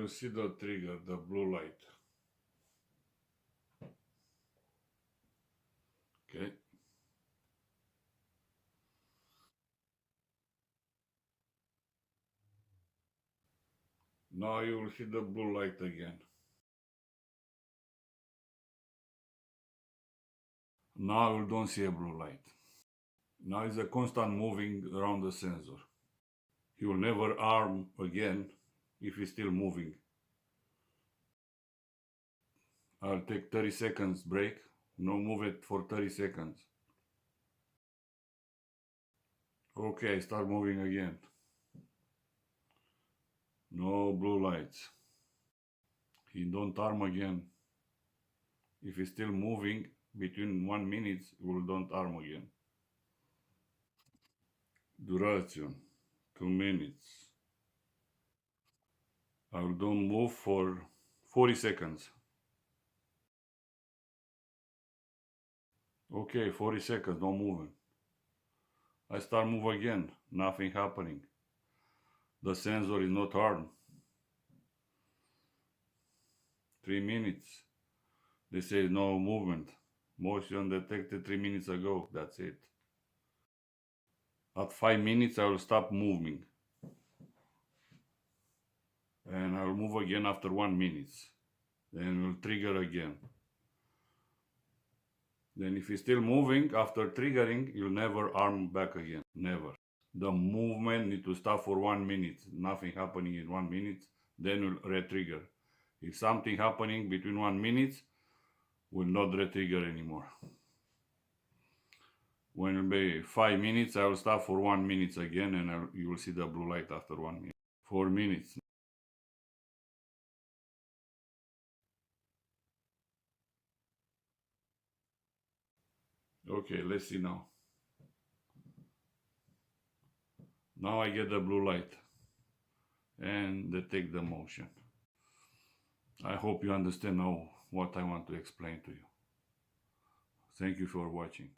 you see the trigger, the blue light. Okay. Now you will see the blue light again. Now you don't see a blue light. Now it's a constant moving around the sensor. He will never arm again if he's still moving. I'll take 30 seconds break. No move it for 30 seconds. Okay, start moving again. No blue lights. He don't arm again. If he's still moving between 1 minute, he will don't arm again. Duration 2 minutes. I will don't move for 40 seconds. Okay, 40 seconds, no moving. I start move again, nothing happening. The sensor is not armed. 3 minutes. They say no movement. Motion detected 3 minutes ago. That's it. At 5 minutes I will stop moving. And I will move again after 1 minute. Then will trigger again. Then if he's still moving, after triggering, you'll never arm back again. Never. The movement need to stop for 1 minute. Nothing happening in 1 minute. Then will re-trigger. If something happening between 1 minute, will not re-trigger anymore. When it will be 5 minutes, I will stop for 1 minute again, and you will see the blue light after 1 minute. 4 minutes. Okay, let's see now. Now I get the blue light and detect the motion. I hope you understand now what I want to explain to you. Thank you for watching.